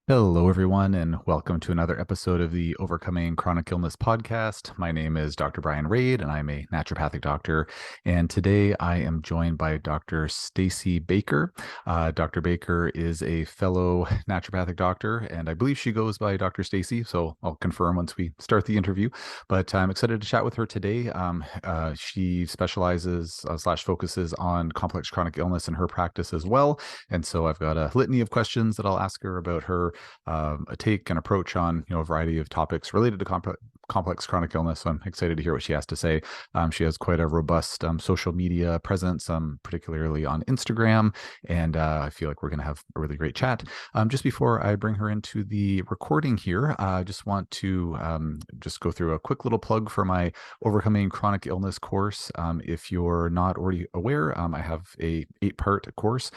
Hello, everyone, and welcome to another episode of the Overcoming Chronic Illness podcast. My name is Dr. Brian Rade, and I'm a naturopathic doctor. And today I am joined by Dr. Stacy Baker. Dr. Baker is a fellow naturopathic doctor, and I believe she goes by Dr. Stacy, so I'll confirm once we start the interview. But I'm excited to chat with her today. She specializes / focuses on complex chronic illness in her practice as well. And so I've got a litany of questions that I'll ask her about her a take and approach on a variety of topics related to complex chronic illness. So I'm excited to hear what she has to say. She has quite a robust social media presence, particularly on Instagram, and I feel like we're going to have a really great chat. Just before I bring her into the recording here, I just want to just go through a quick little plug for my Overcoming Chronic Illness course. If you're not already aware, I have a 8-part course,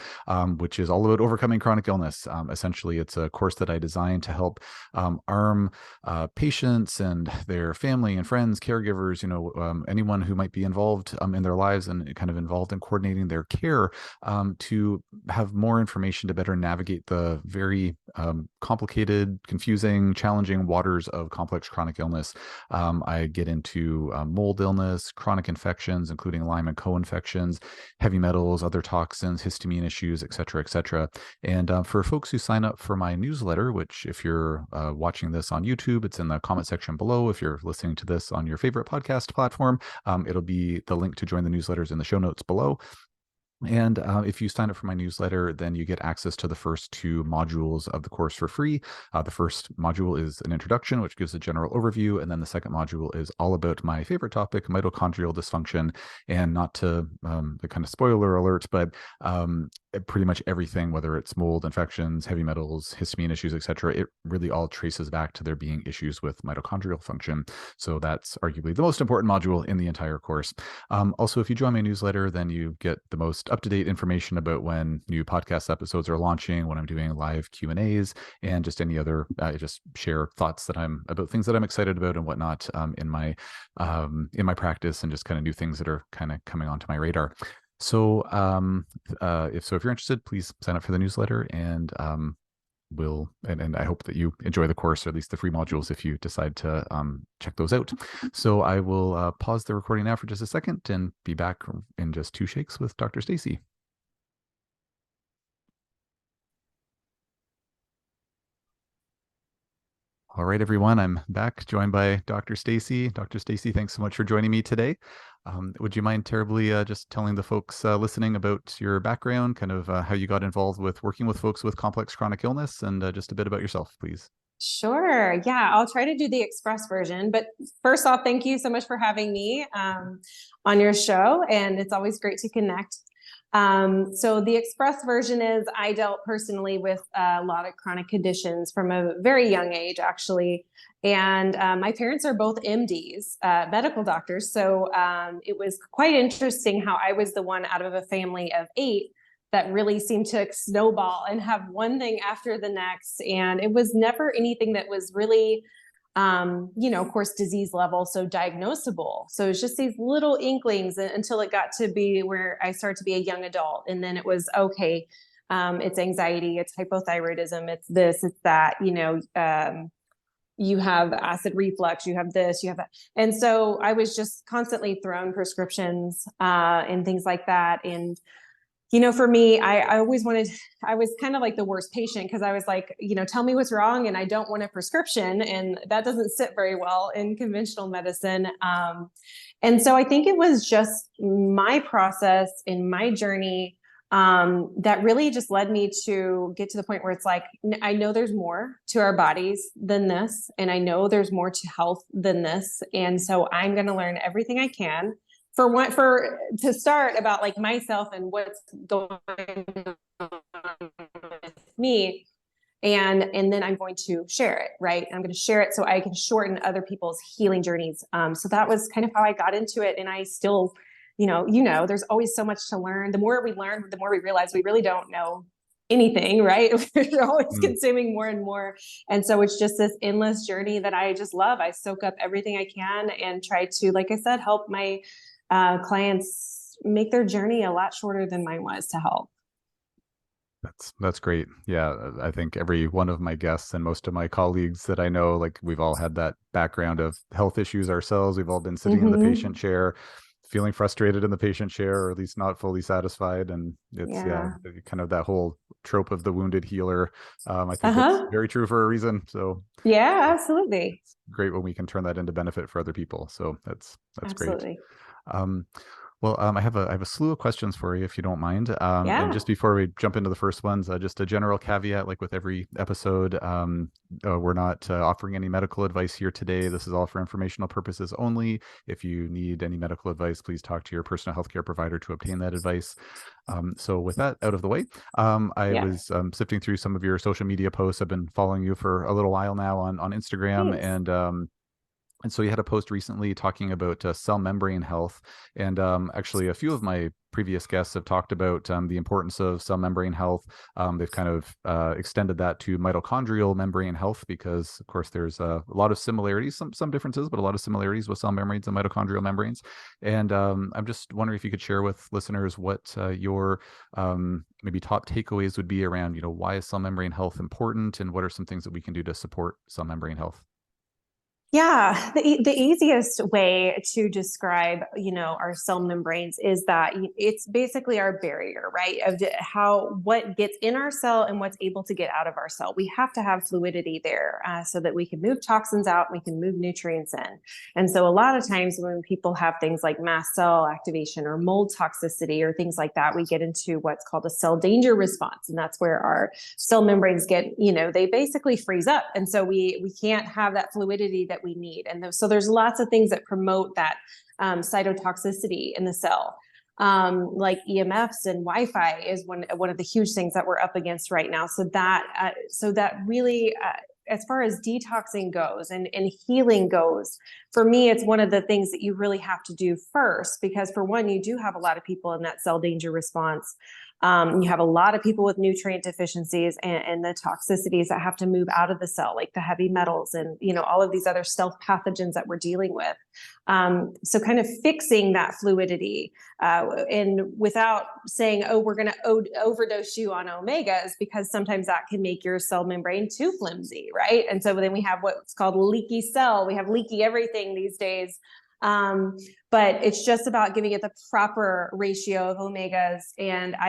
which is all about overcoming chronic illness. Essentially, it's a course that I designed to help arm patients and their family and friends, caregivers, anyone who might be involved in their lives and kind of involved in coordinating their care, to have more information to better navigate the very complicated, confusing, challenging waters of complex chronic illness. I get into mold illness, chronic infections, including Lyme and co-infections, heavy metals, other toxins, histamine issues, et cetera, et cetera. And for folks who sign up for my newsletter, which if you're watching this on YouTube, it's in the comment section below. If you're listening to this on your favorite podcast platform, it'll be the link to join the newsletters in the show notes below. And if you sign up for my newsletter, then you get access to the first 2 modules of the course for free. The first module is an introduction, which gives a general overview. And then the second module is all about my favorite topic, mitochondrial dysfunction. And not to the kind of spoiler alert, but pretty much everything, whether it's mold, infections, heavy metals, histamine issues, et cetera, it really all traces back to there being issues with mitochondrial function. So that's arguably the most important module in the entire course. Also, if you join my newsletter, then you get the most up-to-date information about when new podcast episodes are launching, when I'm doing live Q&As, and just any other, just share thoughts that I'm about things that I'm excited about and whatnot in my practice, and just kind of new things that are kind of coming onto my radar. So if you're interested, please sign up for the newsletter, and and I hope that you enjoy the course, or at least the free modules, if you decide to check those out. So I will pause the recording now for just a second and be back in just 2 shakes with Dr. Stacy. All right, everyone, I'm back, joined by Dr. Stacy. Dr. Stacy, thanks so much for joining me today. Would you mind terribly just telling the folks listening about your background, kind of how you got involved with working with folks with complex chronic illness, and just a bit about yourself, please? Sure. Yeah, I'll try to do the express version. But first off, thank you so much for having me on your show. And it's always great to connect. So the express version is I dealt personally with a lot of chronic conditions from a very young age, actually. And my parents are both MDs, medical doctors. So it was quite interesting how I was the one out of a family of 8 that really seemed to snowball and have one thing after the next. And it was never anything that was really, of course, disease level, so diagnosable. So it's just these little inklings until it got to be where I started to be a young adult. And then it was, okay, it's anxiety, it's hypothyroidism, it's this, it's that, you have acid reflux, you have this, you have that. And so I was just constantly thrown prescriptions and things like that. And for me, I always I was kind of like the worst patient, because I was like, tell me what's wrong and I don't want a prescription. And that doesn't sit very well in conventional medicine. And so I think it was just my process in my journey that really just led me to get to the point where it's like, I know there's more to our bodies than this. And I know there's more to health than this. And so I'm going to learn everything I can to start about like myself and what's going on with me. And then I'm going to share it, right? I'm going to share it so I can shorten other people's healing journeys. So that was kind of how I got into it. And I still, there's always so much to learn. The more we learn, the more we realize we really don't know anything, right? We're always consuming more and more. And so it's just this endless journey that I just love. I soak up everything I can and try to, like I said, help my clients make their journey a lot shorter than mine was to help. That's great. Yeah, I think every one of my guests and most of my colleagues that I know, like we've all had that background of health issues ourselves. We've all been sitting in the patient Hmm. chair, feeling frustrated in the patient chair, or at least not fully satisfied. And it's yeah, Yeah. kind of that whole trope of the wounded healer. I think it's Uh-huh. very true for a reason. So Yeah, absolutely. it's great when we can turn that into benefit for other people. So that's great. Absolutely. Um, I have a slew of questions for you if you don't mind. And Yeah. just before we jump into the first ones, just a general caveat, like with every episode, we're not offering any medical advice here today. This is all for informational purposes only. If you need any medical advice, please talk to your personal healthcare provider to obtain that advice. So with that out of the way, I Yeah. was sifting through some of your social media posts. I've been following you for a little while now on Instagram, Thanks. and so you had a post recently talking about cell membrane health. And actually, a few of my previous guests have talked about the importance of cell membrane health. They've kind of extended that to mitochondrial membrane health because, of course, there's a lot of similarities, some differences, but a lot of similarities with cell membranes and mitochondrial membranes. And I'm just wondering if you could share with listeners what your maybe top takeaways would be around, why is cell membrane health important and what are some things that we can do to support cell membrane health? Yeah, the easiest way to describe, our cell membranes is that it's basically our barrier, right? Of how what gets in our cell and what's able to get out of our cell. We have to have fluidity there so that we can move toxins out, we can move nutrients in. And so a lot of times when people have things like mast cell activation or mold toxicity or things like that, we get into what's called a cell danger response, and that's where our cell membranes get, they basically freeze up, and so we can't have that fluidity that we need. And so there's lots of things that promote that cytotoxicity in the cell, like EMFs and Wi-Fi is one of the huge things that we're up against right now. So that really, as far as detoxing goes and healing goes, for me, it's one of the things that you really have to do first, because for one, you do have a lot of people in that cell danger response. You have a lot of people with nutrient deficiencies and the toxicities that have to move out of the cell, like the heavy metals and all of these other stealth pathogens that we're dealing with. So kind of fixing that fluidity, and without saying, oh, we're going to overdose you on omegas, because sometimes that can make your cell membrane too flimsy, right? And so then we have what's called leaky cell. We have leaky everything these days. But it's just about giving it the proper ratio of omegas. And I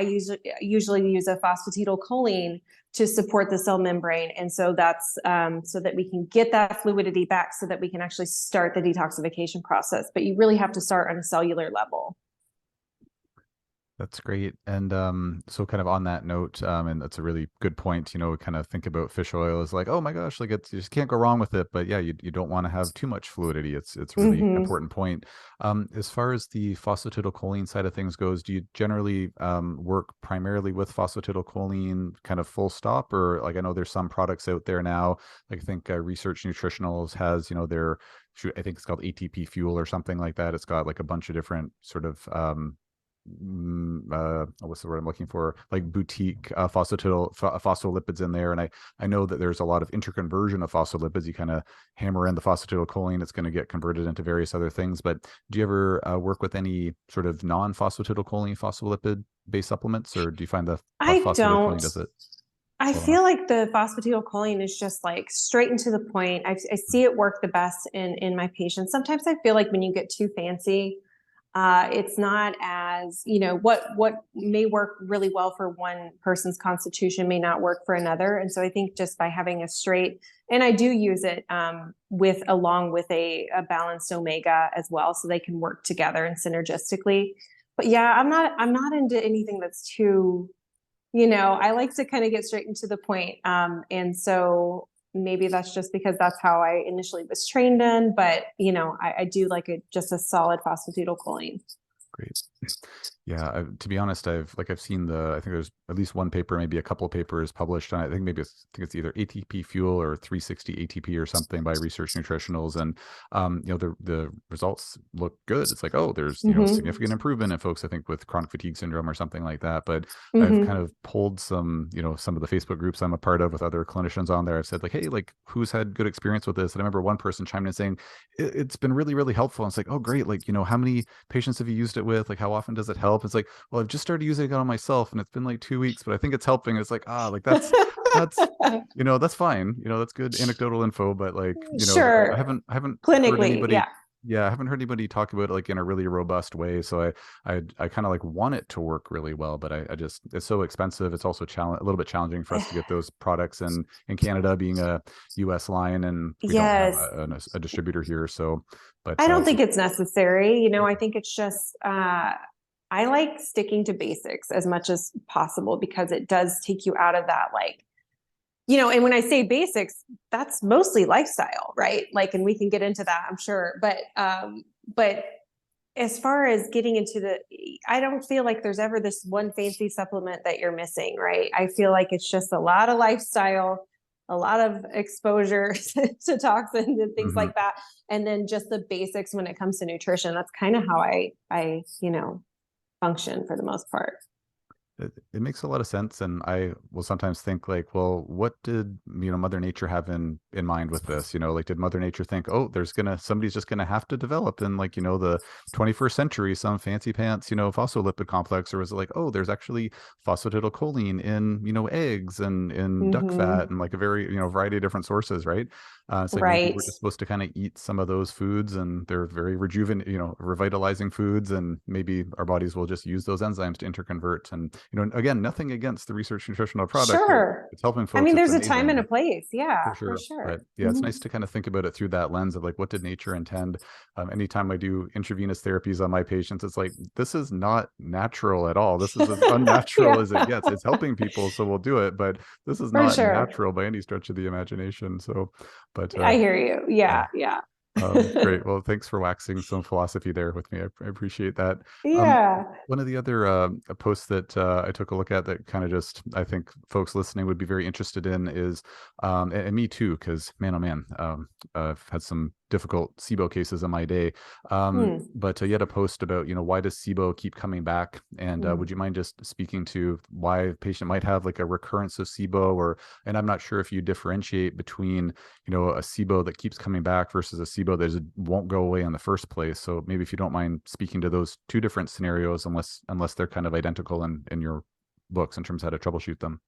usually use a phosphatidylcholine to support the cell membrane. And so that's so that we can get that fluidity back so that we can actually start the detoxification process. But you really have to start on a cellular level. That's great. And so kind of on that note, and that's a really good point, kind of think about fish oil as like, oh my gosh, like you just can't go wrong with it. But yeah, you don't want to have too much fluidity. It's really Mm-hmm. important point. As far as the phosphatidylcholine side of things goes, do you generally work primarily with phosphatidylcholine kind of full stop? Or like I know there's some products out there now, like I think Research Nutritionals has, their, I think it's called ATP Fuel or something like that. It's got like a bunch of different sort of what's the word I'm looking for? Like boutique phospholipids in there, and I know that there's a lot of interconversion of phospholipids. You kind of hammer in the phosphatidylcholine, it's going to get converted into various other things. But do you ever work with any sort of non-phosphatidylcholine phospholipid based supplements, or do you find the I phosphatidylcholine don't. does it I well enough? feel like the phosphatidylcholine is just like straight and to the point. I see it work the best in my patients. Sometimes I feel like when you get too fancy, it's not as, what may work really well for one person's constitution may not work for another. And so I think just by having a straight, and I do use it along with a balanced omega as well, so they can work together and synergistically. But yeah, I'm not into anything that's too, I like to kind of get straight into the point. And so maybe that's just because that's how I initially was trained in, but I do like just a solid phosphatidylcholine. Great. Yeah, to be honest, I've seen I think there's at least one paper, maybe a couple of papers published on it. I think it's either ATP Fuel or 360 ATP or something by Research Nutritionals, and the results look good. It's like, oh, there's Mm-hmm. significant improvement in folks, I think, with chronic fatigue syndrome or something like that. But I've kind Mm-hmm. of pulled some of the Facebook groups I'm a part of with other clinicians on there. I've said like, hey, like who's had good experience with this? And I remember one person chimed in saying it's been really, really helpful. And it's like, oh, great. Like, how many patients have you used it with? Like, how how often does it help? It's like, well, I've just started using it on myself and it's been like 2 weeks, but I think it's helping. It's like, like that's, that's fine. That's good anecdotal info, but like, I Sure. haven't heard Clinically, anybody, yeah. yeah, I haven't heard anybody talk about it like in a really robust way. So I kind of like want it to work really well, but I just, it's so expensive. It's also a little bit challenging for us to get those products in Canada, being a US line, and we don't have Yes. a distributor here. So, but I don't think it's necessary. I think it's just I like sticking to basics as much as possible because it does take you out of that and when I say basics, that's mostly lifestyle, right? Like, and we can get into that, I'm sure. But as far as getting into I don't feel like there's ever this one fancy supplement that you're missing, right? I feel like it's just a lot of lifestyle, a lot of exposure to toxins and things Mhm. like that. And then just the basics when it comes to nutrition. That's kind of how I function for the most part. It makes a lot of sense, and I will sometimes think like, well, what did Mother Nature have in mind with this? Like, did Mother Nature think, oh, somebody's just gonna have to develop in like the 21st century some fancy pants phospholipid complex, or was it like, oh, there's actually phosphatidylcholine in eggs and in duck fat Mm-hmm. and like a very variety of different sources, right? It's like maybe Right. we're just supposed to kind of eat some of those foods, and they're very revitalizing foods, and maybe our bodies will just use those enzymes to interconvert. And again, nothing against the research nutritional product. Sure. It's helping I folks. mean, It's there's a time and a amazing. place. Yeah, For for sure. But sure. yeah, it's nice to kind of think about it through that lens of like, what did nature intend? Anytime I do intravenous therapies on my patients, it's like, this is not natural at all. This is as unnatural Yeah, as it gets. It's helping people, so we'll do it, but this is for not sure. natural by any stretch of the imagination. So, but I hear you. yeah. Yeah, yeah. Great. Well, thanks for waxing some philosophy there with me. I appreciate that. Yeah. One of the other posts that I took a look at that kind of just, I think folks listening would be very interested in is, and me too, because man, oh man, I've had some difficult SIBO cases in my day. Hmm. But you had a post about, why does SIBO keep coming back? And would Hmm. you mind just speaking to why a patient might have like a recurrence of SIBO, and I'm not sure if you differentiate between a SIBO that keeps coming back versus a SIBO that won't go away in the first place. So maybe if you don't mind speaking to those two different scenarios, unless they're kind of identical in your books in terms of how to troubleshoot them.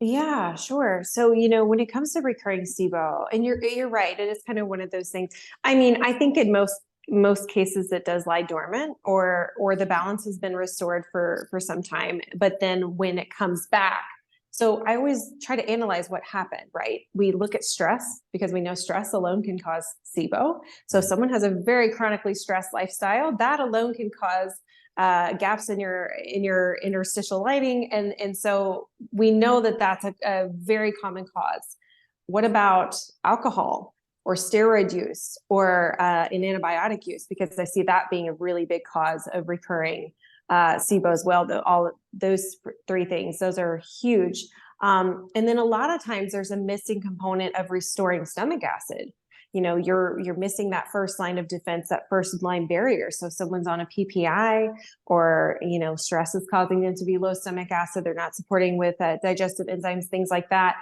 Yeah, sure. So, when it comes to recurring SIBO, and you're right, it is kind of one of those things. I mean, I think in most cases it does lie dormant, or the balance has been restored for some time, but then when it comes back, so I always try to analyze what happened, right? We look at stress because we know stress alone can cause SIBO. So if someone has a very chronically stressed lifestyle, that alone can cause gaps in your interstitial lining, and so we know that that's a very common cause. What about alcohol or steroid use or in antibiotic use? Because I see that being a really big cause of recurring SIBO as well. All those three things, those are huge. And then a lot of times there's a missing component of restoring stomach acid. You're missing that first line of defense, that first line barrier. So if someone's on a PPI, or stress is causing them to be low stomach acid, they're not supporting with digestive enzymes, things like that.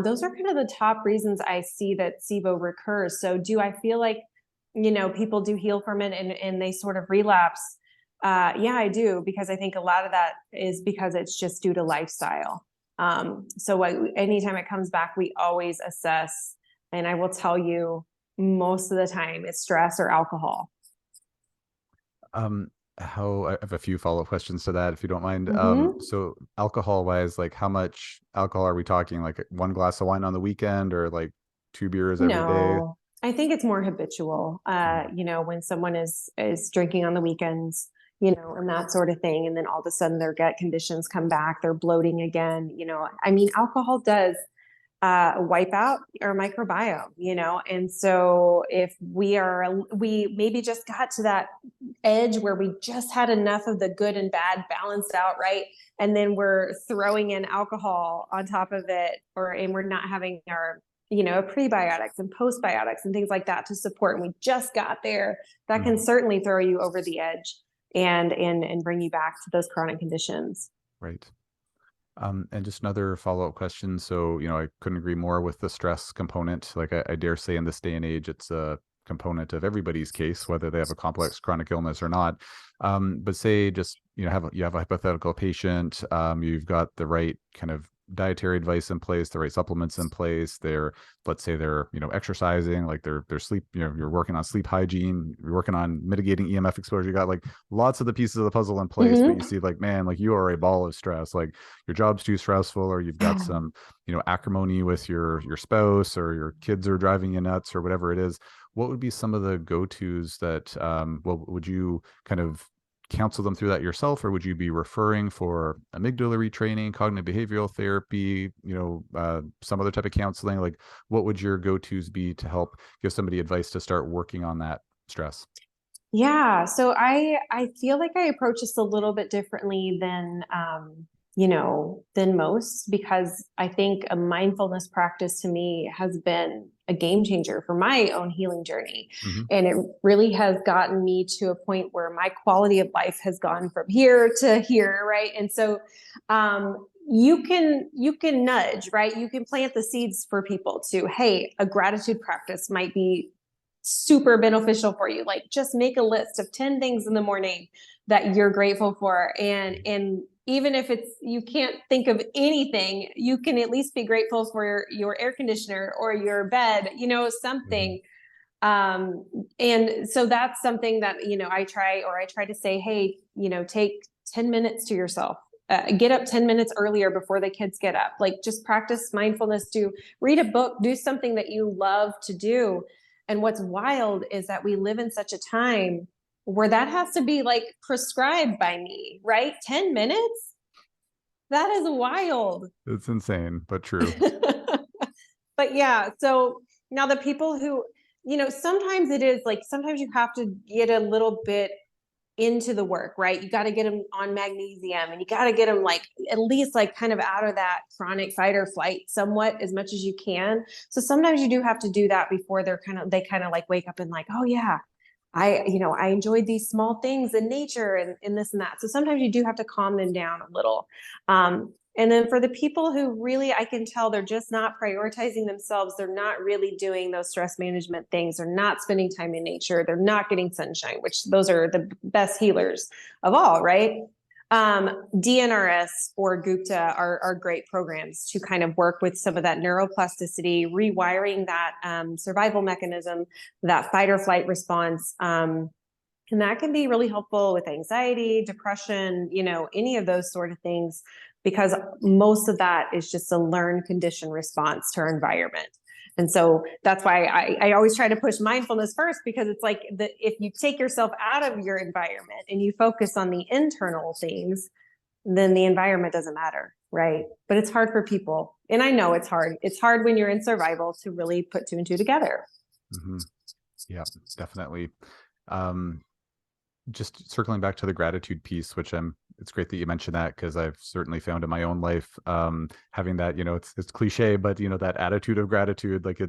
Those are kind of the top reasons I see that SIBO recurs. So do I feel like people do heal from it and they sort of relapse? Yeah, I do, because I think a lot of that is because it's just due to lifestyle. So anytime it comes back, we always assess, and I will tell you, most of the time it's stress or alcohol. How I have a few follow-up questions to that, if you don't mind. Mm-hmm. So alcohol wise, like how much alcohol are we talking? Like one glass of wine on the weekend, or like two beers every day? No, I think it's more habitual. Mhm. When someone is drinking on the weekends, and that sort of thing, and then all of a sudden their gut conditions come back, they're bloating again. I mean, alcohol does wipe out our microbiome, and so if we maybe just got to that edge where we just had enough of the good and bad balanced out, right? And then we're throwing in alcohol on top of it, and we're not having our prebiotics and postbiotics and things like that to support, and we just got there, that can Mhm. certainly throw you over the edge and bring you back to those chronic conditions. Right. And just another follow-up question. So, I couldn't agree more with the stress component. Like I dare say in this day and age, it's component of everybody's case, whether they have a complex chronic illness or not. But say just, you know, you have a hypothetical patient, you've got the right kind of dietary advice in place, the right supplements in place. Let's say they're, you know, exercising, like their sleep, you know, you're working on sleep hygiene, you're working on mitigating EMF exposure. You got like lots of the pieces of the puzzle in place, but you see like, man, like you are a ball of stress, like your job's too stressful, or you've got some, you know, acrimony with your spouse, or your kids are driving you nuts, or whatever it is. What would be some of the go-tos that, would you kind of counsel them through that yourself, or would you be referring for amygdala retraining, cognitive behavioral therapy, you know, some other type of counseling? Like, what would your go-tos be to help give somebody advice to start working on that stress? Yeah, so I feel like I approach this a little bit differently than you know, than most, because I think a mindfulness practice to me has been a game changer for my own healing journey. Mm-hmm. And it really has gotten me to a point where my quality of life has gone from here to here, right? And so you can nudge, right? You can plant the seeds for people to, hey, a gratitude practice might be super beneficial for you. Like, just make a list of 10 things in the morning that you're grateful for. And even if you can't think of anything, you can at least be grateful for your air conditioner or your bed, you know, something. And so that's something that, you know, I try to say, hey, you know, take 10 minutes to yourself. Get up 10 minutes earlier before the kids get up. Like, just practice mindfulness, to read a book, do something that you love to do. And what's wild is that we live in such a time where that has to be like prescribed by me, right? 10 minutes? That is wild. It's insane, but true. But yeah, so now the people who, you know, sometimes it is like, sometimes you have to get a little bit into the work, right? You got to get them on magnesium, and you got to get them like at least like kind of out of that chronic fight or flight somewhat, as much as you can. So sometimes you do have to do that before they kind of like wake up and like, oh yeah, I enjoyed these small things in nature and this and that. So sometimes you do have to calm them down a little. And then for the people who really, I can tell they're just not prioritizing themselves, they're not really doing those stress management things, they're not spending time in nature, they're not getting sunshine, which those are the best healers of all, right? DNRS or Gupta are great programs to kind of work with some of that neuroplasticity, rewiring that survival mechanism, that fight or flight response. And that can be really helpful with anxiety, depression, you know, any of those sort of things, because most of that is just a learned condition response to our environment. And so that's why I always try to push mindfulness first, because it's like if you take yourself out of your environment and you focus on the internal things, then the environment doesn't matter, right? But it's hard for people. And I know it's hard. It's hard when you're in survival to really put two and two together. Mm-hmm. Yeah, definitely. Just circling back to the gratitude piece, which it's great that you mentioned that, because I've certainly found in my own life, having that, you know, it's cliche, but you know, that attitude of gratitude, like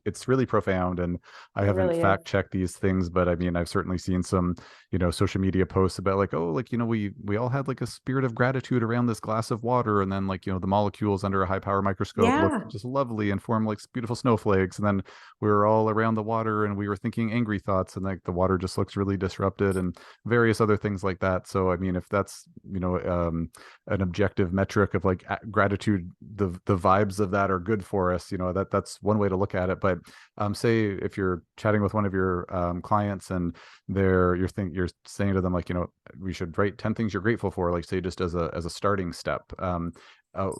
it's really profound. And I haven't really fact checked these things, but I mean, I've certainly seen some, you know, social media posts about like, oh, like, you know, we all had like a spirit of gratitude around this glass of water, and then like, you know, the molecules under a high power microscope look just lovely and form like beautiful snowflakes, and then we were all around the water and we were thinking angry thoughts, and like the water just looks really disrupted, and various other things like that. So I mean, if that's, you know, an objective metric of like gratitude, the vibes of that are good for us, you know, that's one way to look at it. But say if you're chatting with one of your clients, and you're saying to them like, you know, we should write 10 things you're grateful for, like say just as a starting step.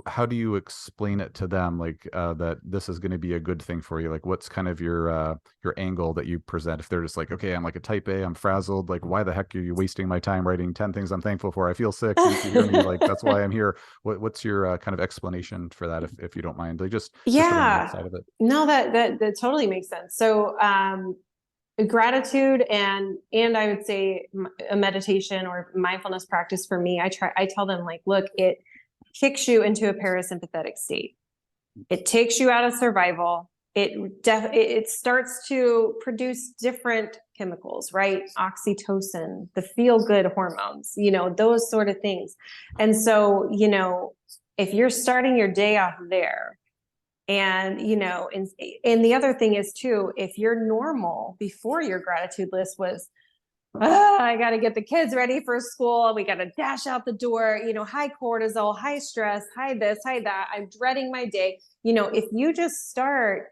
How do you explain it to them, like that this is going to be a good thing for you? Like, what's kind of your angle that you present? If they're just like, okay, I'm like a type A, I'm frazzled, like why the heck are you wasting my time writing 10 things I'm thankful for? I feel sick. You need to hear me. Like, that's why I'm here. What's your kind of explanation for that, if you don't mind? Like just getting on that side of it. No, that totally makes sense. So gratitude and I would say a meditation or mindfulness practice for me, I tell them like, look, it kicks you into a parasympathetic state. It takes you out of survival. It starts to produce different chemicals, right? Oxytocin, the feel good hormones, you know, those sort of things. And so, you know, if you're starting your day off there, And, and the other thing is too, if your normal before your gratitude list was, I got to get the kids ready for school. We got to dash out the door, high cortisol, high stress, high this, high that. I'm dreading my day. If you just start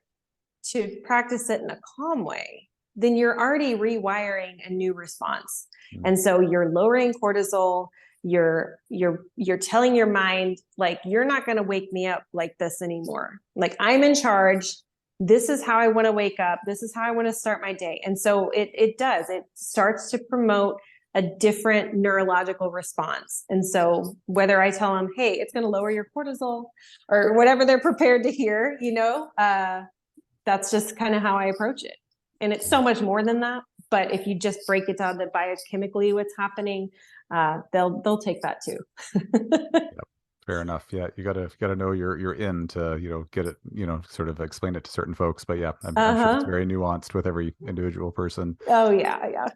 to practice it in a calm way, then you're already rewiring a new response. Mm-hmm. And so you're lowering cortisol. You're telling your mind, like, you're not going to wake me up like this anymore. Like, I'm in charge. This is how I want to wake up. This is how I want to start my day. And so it starts to promote a different neurological response. And so whether I tell them, hey, it's going to lower your cortisol, or whatever they're prepared to hear, that's just kind of how I approach it. And it's so much more than that. But if you just break it down to biochemically what's happening, they'll take that too. Yep. Fair enough. Yeah, you gotta know you're in to get it, sort of explain it to certain folks. But yeah, I'm sure it's very nuanced with every individual person. Oh yeah.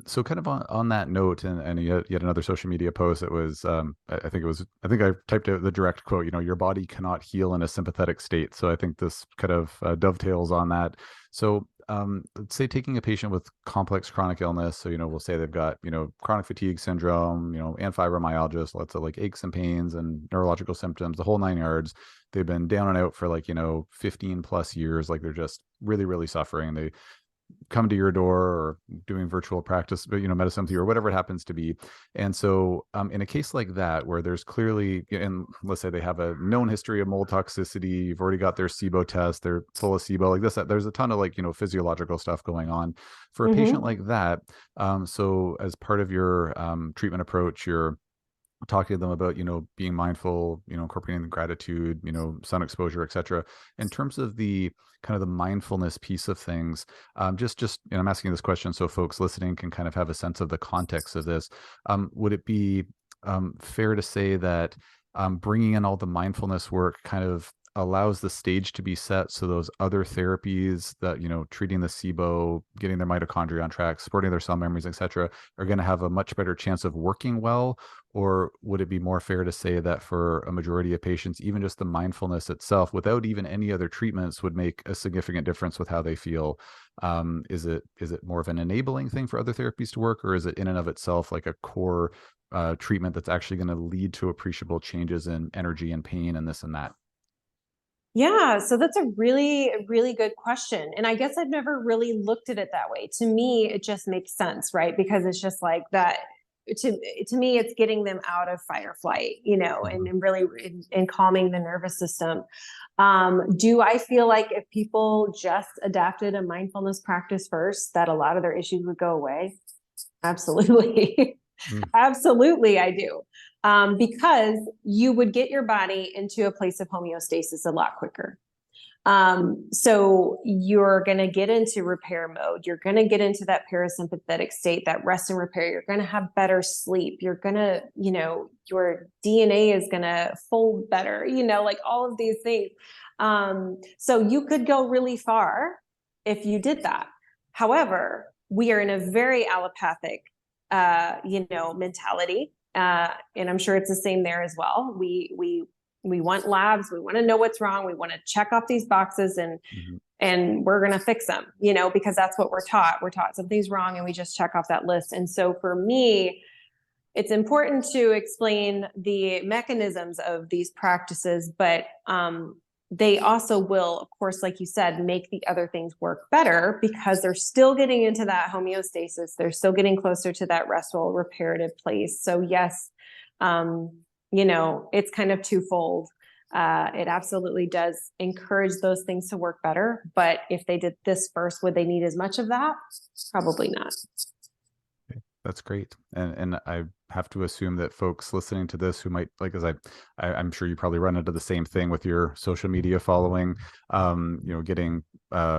So kind of on that note, and yet another social media post that was, I think I typed out the direct quote, your body cannot heal in a sympathetic state. So I think this kind of dovetails on that. So let's say taking a patient with complex chronic illness. So, we'll say they've got, chronic fatigue syndrome, and fibromyalgia, so lots of like aches and pains and neurological symptoms, the whole 9 yards. They've been down and out for 15 plus years. Like, they're just really, really suffering. They come to your door or doing virtual practice, but medicine with you or whatever it happens to be. And so in a case like that, where there's clearly, and let's say they have a known history of mold toxicity, you've already got their SIBO test, they're full of SIBO, like this, there's a ton of physiological stuff going on for a patient like that. So as part of your treatment approach, you're talking to them about, being mindful, incorporating the gratitude, sun exposure, et cetera. In terms of the kind of the mindfulness piece of things, just, I'm asking this question so folks listening can kind of have a sense of the context of this. Would it be fair to say that bringing in all the mindfulness work kind of allows the stage to be set so those other therapies that, treating the SIBO, getting their mitochondria on track, supporting their cell memories, et cetera, are going to have a much better chance of working well? Or would it be more fair to say that for a majority of patients, even just the mindfulness itself, without even any other treatments, would make a significant difference with how they feel? Is it more of an enabling thing for other therapies to work, or is it in and of itself like a core treatment that's actually going to lead to appreciable changes in energy and pain and this and that? Yeah, so that's a really, really good question. And I guess I've never really looked at it that way. To me, it just makes sense, right? Because it's just like that. To me, it's getting them out of fight or flight, and really and calming the nervous system. Do I feel like if people just adapted a mindfulness practice first, that a lot of their issues would go away? Absolutely. Absolutely, I do. Because you would get your body into a place of homeostasis a lot quicker. So you're going to get into repair mode. You're going to get into that parasympathetic state, that rest and repair. You're going to have better sleep. You're going to, your DNA is going to fold better, like all of these things. So you could go really far if you did that. However, we are in a very allopathic, mentality. And I'm sure it's the same there as well. We want labs. We want to know what's wrong. We want to check off these boxes and we're going to fix them, because that's what we're taught. We're taught something's wrong and we just check off that list. And so for me, it's important to explain the mechanisms of these practices, but they also will, of course, like you said, make the other things work better because they're still getting into that homeostasis. They're still getting closer to that restful, reparative place. So yes, it's kind of twofold. It absolutely does encourage those things to work better. But if they did this first, would they need as much of that? Probably not. Okay, that's great. And I have to assume that folks listening to this who might, like, as I'm sure you probably run into the same thing with your social media following, getting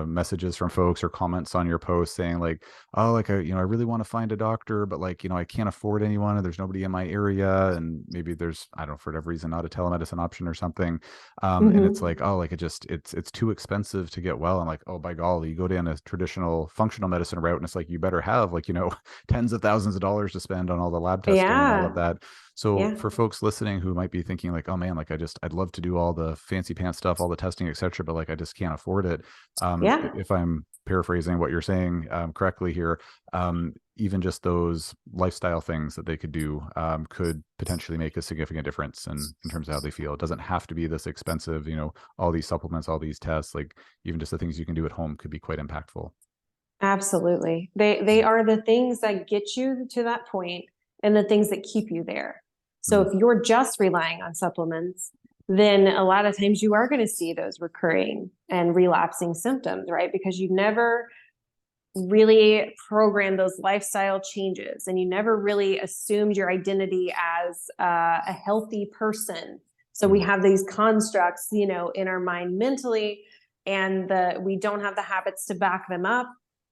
messages from folks or comments on your post saying like, oh, like, I really want to find a doctor, but like, I can't afford anyone and there's nobody in my area. And maybe there's, I don't know, for whatever reason, not a telemedicine option or something. And it's like, oh, like it's too expensive to get well. I'm like, oh, by golly, you go down a traditional functional medicine route and it's like, you better have like, tens of thousands of dollars to spend on all the lab tests testing and all Yeah. of that. So Yeah. for folks listening who might be thinking like, oh man, like I'd love to do all the fancy pants stuff, all the testing, et cetera, but like I just can't afford it. Yeah. If I'm paraphrasing what you're saying correctly here, even just those lifestyle things that they could do could potentially make a significant difference in terms of how they feel. It doesn't have to be this expensive, all these supplements, all these tests, like even just the things you can do at home could be quite impactful. Absolutely. They are the things that get you to that point and the things that keep you there. So Mm, if you're just relying on supplements, then a lot of times you are going to see those recurring and relapsing symptoms, right? Because you never really programmed those lifestyle changes and you never really assumed your identity as a healthy person. So we mm, have these constructs, in our mind mentally, and we don't have the habits to back them up.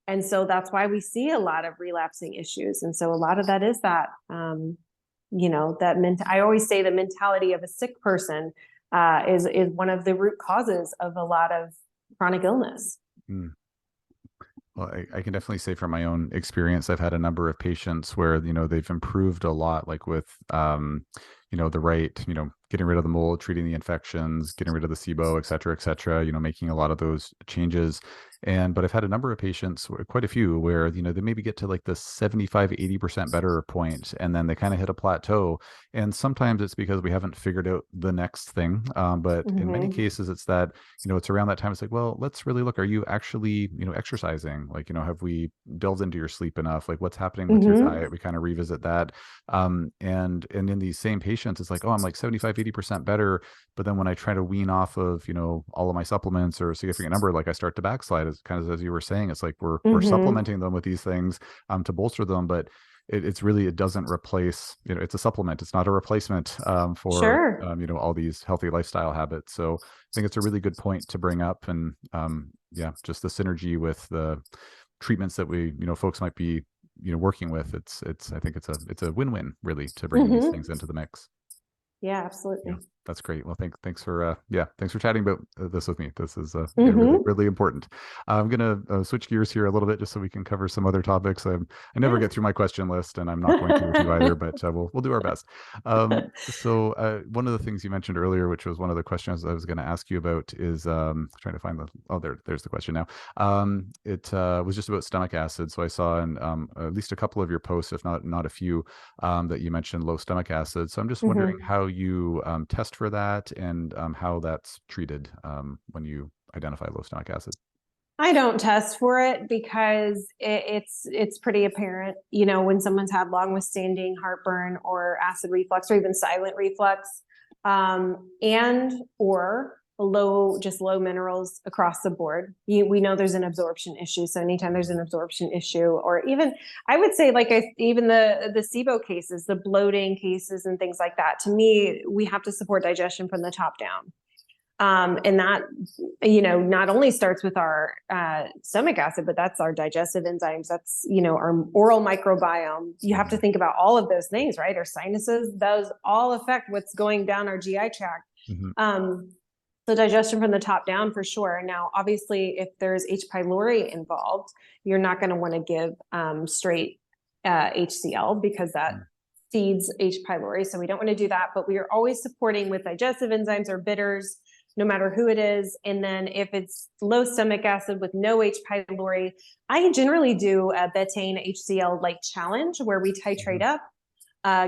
And so that's why we see a lot of relapsing issues. And so a lot of that is that, I always say the mentality of a sick person is one of the root causes of a lot of chronic illness. mm. Well, I can definitely say from my own experience, I've had a number of patients where, they've improved a lot, like with, the right, getting rid of the mold, treating the infections, getting rid of the SIBO, et cetera, making a lot of those changes. But I've had a number of patients, quite a few, where, they maybe get to like the 75, 80% better point, and then they kind of hit a plateau. And sometimes it's because we haven't figured out the next thing. But in many Mm-hmm. cases, it's that, it's around that time. It's like, well, let's really look, are you actually, exercising? Like, have we delved into your sleep enough? Like what's happening with your Mm-hmm. diet? We kind of revisit that. And in these same patients, it's like, oh, I'm like 75, 80% better. But then when I try to wean off of, all of my supplements or a significant number, like I start to backslide, as kind of as you were saying. It's like we're Mm-hmm. supplementing them with these things to bolster them, but it doesn't replace, it's a supplement. It's not a replacement for Sure. all these healthy lifestyle habits. So I think it's a really good point to bring up. And yeah, just the synergy with the treatments that we, folks might be, working with. I think it's a win-win really to bringing these Mm-hmm. things into the mix. Yeah, Yeah, absolutely. that's great. Well, thanks for thanks for chatting about this with me. This is really Mm-hmm. really important. I'm gonna switch gears here a little bit just so we can cover some other topics. I never Yeah. get through my question list, and I'm not going to with you either. But we'll do our best. So one of the things you mentioned earlier, which was one of the questions I was going to ask you about, is trying to find there's the question now. It was just about stomach acid. So I saw in at least a couple of your posts, if not a few, that you mentioned low stomach acid. So I'm just wondering Mm-hmm. how you test for that and how that's treated when you identify low stomach acid. I don't test for it because it's pretty apparent, when someone's had long withstanding heartburn or acid reflux or even silent reflux, and or low minerals across the board. We know there's an absorption issue. So anytime there's an absorption issue, or even I would say even the SIBO cases, the bloating cases and things like that, to me, we have to support digestion from the top down. And that, not only starts with our stomach acid, but that's our digestive enzymes. That's, our oral microbiome. You have to think about all of those things, right? Our sinuses, those all affect what's going down our GI tract. Mm-hmm. So digestion from the top down for sure. Now, obviously, if there's H. pylori involved, you're not going to want to give straight HCl because that feeds H. pylori. So we don't want to do that, but we are always supporting with digestive enzymes or bitters, no matter who it is. And then if it's low stomach acid with no H. pylori, I generally do a betaine HCl like challenge where we titrate up,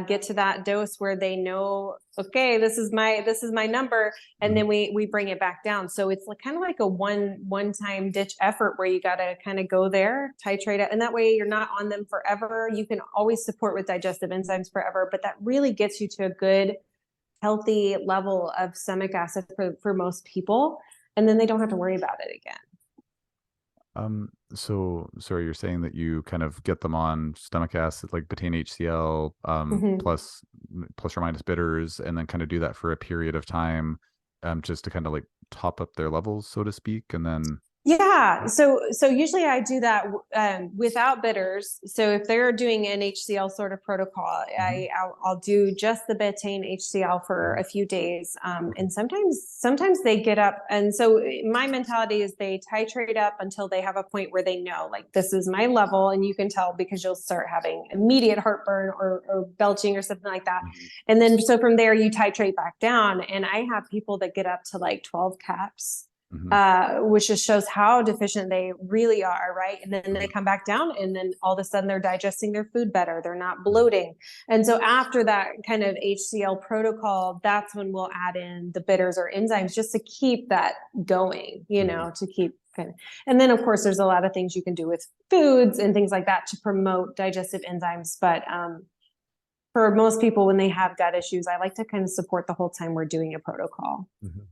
get to that dose where they know, okay, this is my number, and then we bring it back down. So it's kind of like a one time ditch effort where you got to kind of go there, titrate it, and that way you're not on them forever. You can always support with digestive enzymes forever, but that really gets you to a good healthy level of stomach acid for most people, and then they don't have to worry about it again. So sorry, you're saying that you kind of get them on stomach acid, like betaine HCl, Mm-hmm. plus or minus bitters, and then kind of do that for a period of time, just to kind of like top up their levels, so to speak, and then. Yeah, so usually I do that without bitters. So if they're doing an HCl sort of protocol, Mhm. I'll do just the betaine HCl for Mhm. a few days, Okay. and sometimes they get up, and so my mentality is they titrate up until they have a point where they know, like, this is my level, and you can tell because you'll start having immediate heartburn or belching or something like that, Mhm. and then so from there you titrate back down, and I have people that get up to like 12 caps, Mhm. which just shows how deficient they really are, right? And then they Mhm. come back down, and then all of a sudden they're digesting their food better. They're not Mhm. bloating. And so after that kind of HCl protocol, that's when we'll add in the bitters or enzymes just to keep that going, Mhm. to keep kind of. And then, of course, there's a lot of things you can do with foods and things like that to promote digestive enzymes. But for most people, when they have gut issues, I like to kind of support the whole time we're doing a protocol. Mhm.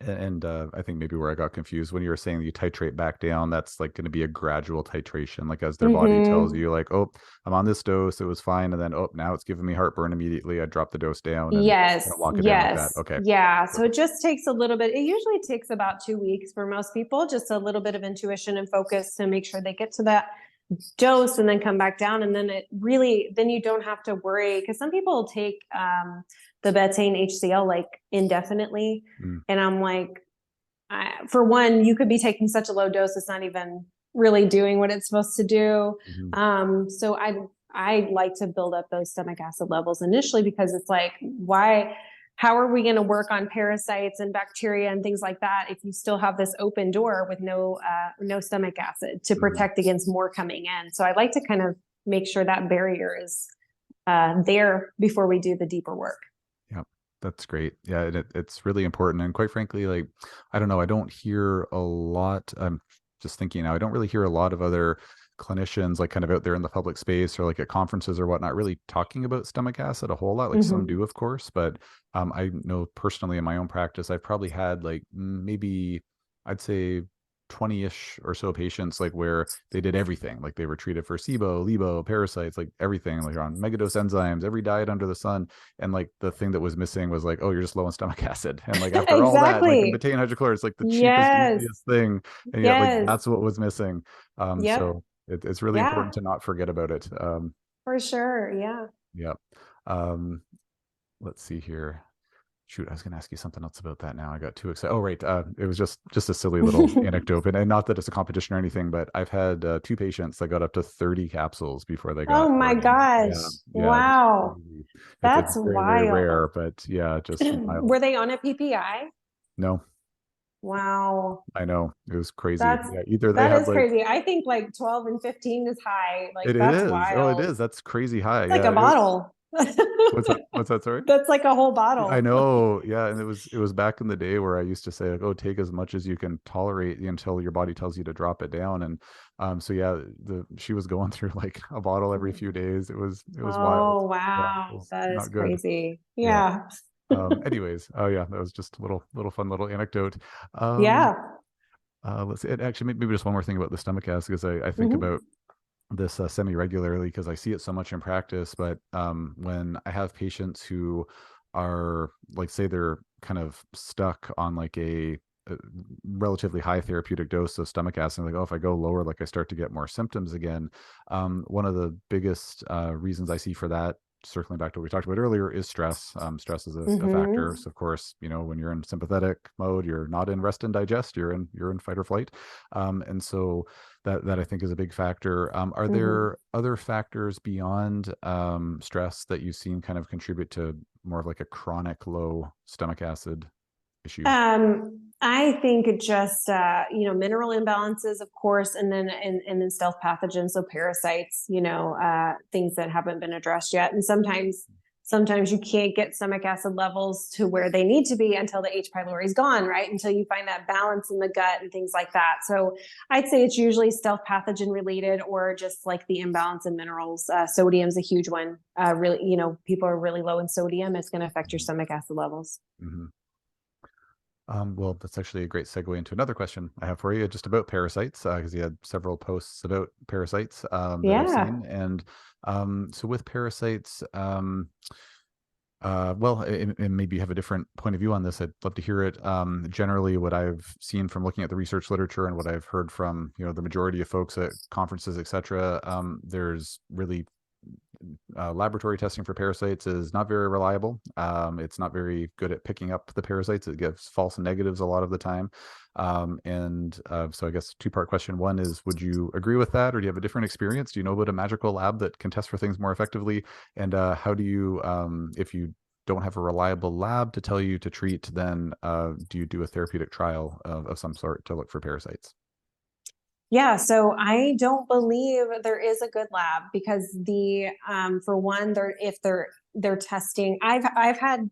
And I think maybe where I got confused when you were saying you titrate back down, that's like going to be a gradual titration, like as their body tells Mm-hmm. you, like, oh, I'm on this dose, it was fine, and then oh, now it's giving me heartburn immediately. I drop the dose down and Yes, kind of walk it down like that. yes, Okay. yeah. So it Perfect. just takes a little bit. It usually takes about 2 weeks for most people, just a little bit of intuition and focus to make sure they get to that dose and then come back down. And then then you don't have to worry because some people take the betaine HCl like indefinitely. Mm. And I'm like, for one, you could be taking such a low dose, it's not even really doing what it's supposed to do. Mhm. So I like to build up those stomach acid levels initially because it's like, why? How are we going to work on parasites and bacteria and things like that if you still have this open door with no stomach acid to Mhm. protect against more coming in? So I like to kind of make sure that barrier is there before we do the deeper work. Yeah, that's great. Yeah, it's really important. And quite frankly, like, I don't know, I don't hear a lot. I'm just thinking now, I don't really hear a lot of other clinicians like kind of out there in the public space or like at conferences or whatnot really talking about stomach acid a whole lot. Like some Mm-hmm. do, of course, but I know personally in my own practice, I've probably had like maybe I'd say 20-ish or so patients like where they did everything. Like they were treated for SIBO, LIBO, parasites, like everything, like on megadose enzymes, every diet under the sun, and like the thing that was missing was like, oh, you're just low on stomach acid. And like after all that, like in Exactly. betaine hydrochloride, it's like the cheapest, Yes. easiest thing. And yet like Yes. that's what was missing. Yep. So it's really Yeah, important to not forget about it. for sure. Yeah. Yeah. Um, let's see here. Shoot, I was going to ask you something else about that now. I got too excited. Oh, right. It was just a silly little anecdote, and not that it's a competition or anything, but I've had two patients that got up to 30 capsules before they Oh got my burning. gosh. Yeah, yeah, just Wow. crazy. It's That's very, very rare, wild. but yeah, just wild. Were they on a PPI? No, Wow. I know it was crazy. That's Yeah, either they that had is like crazy. I think like 12 and 15 is high. Like it that's is. Oh, it wild. is. That's crazy high. It's like Yeah. a bottle. What's that? What's that? Sorry. That's like a whole I bottle. know, yeah, and it was back in the day where I used to say like, oh, take as much as you can tolerate until your body tells you to drop it down, and so yeah, the she was going through like a bottle every few days. It was wild. Oh, Yeah, it wow. was That is not good. crazy. Yeah. Yeah. Anyways, oh yeah, that was just a little fun little anecdote. Um, Yeah. let's see. And actually, maybe just one more thing about the stomach acid because I think Hmm. about this semi regularly because I see it so much in practice. But when I have patients who are like, say they're kind of stuck on like a relatively high therapeutic dose of stomach acid, like, oh, if I go lower, like I start to get more symptoms again. One of the biggest reasons I see for that, circling back to what we talked about earlier, is stress. Stress is a factor. Hmm. So of course, when you're in sympathetic mode, you're not in rest and digest. You're in fight or flight. And so that I think is a big factor. Are Hmm. there other factors beyond stress that you've seen kind of contribute to more of like a chronic low stomach acid issue? I think it just mineral imbalances, of course, and then stealth pathogens, so parasites, things that haven't been addressed yet. And sometimes you can't get stomach acid levels to where they need to be until the H. pylori is gone, right? Until you find that balance in the gut and things like that. So I'd say it's usually stealth pathogen related or just like the imbalance in minerals. Sodium's a huge one. Really, people are really low in sodium. It's going to affect your stomach acid levels. Mm-hmm. Well, that's actually a great segue into another question I have for you, just about parasites, because you had several posts about parasites that I've Yeah. seen. And so with parasites, Well, and maybe you have a different point of view on this. I'd love to hear it. Generally, what I've seen from looking at the research literature and what I've heard from, the majority of folks at conferences, et cetera, there's really laboratory testing for parasites is not very reliable. It's not very good at picking up the parasites. It gives false negatives a lot of the time. So I guess two-part question. One is, would you agree with that, or do you have a different experience? Do you know about a magical lab that can test for things more effectively? And how do you, if you don't have a reliable lab to tell you to treat, then do you do a therapeutic trial of some sort to look for parasites? Yeah, so I don't believe there is a good lab because for one, they're testing. I've had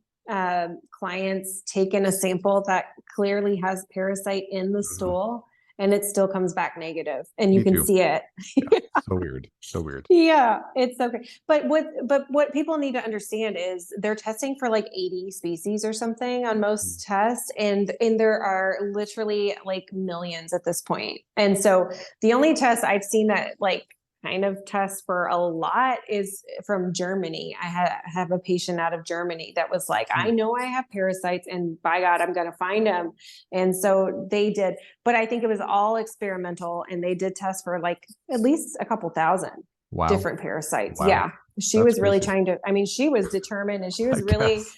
clients taken a sample that clearly has parasite in the Mhm. stool, and it still comes back negative, and you Me can too. see it. Yeah. So weird. So weird. Yeah, it's okay. But what people need to understand is they're testing for like 80 species or something on Mm. most tests, and there are literally like millions at this point. And so the only test I've seen that like kind of test for a lot is from Germany. I have a patient out of Germany that was like, Hmm. I know I have parasites, and by God, I'm going to find them. And so they did, but I think it was all experimental, and they did test for like at least a couple thousand Wow. different parasites. Wow. Yeah. She That's was really crazy. trying to, I mean, she was determined, and she I was really, guess.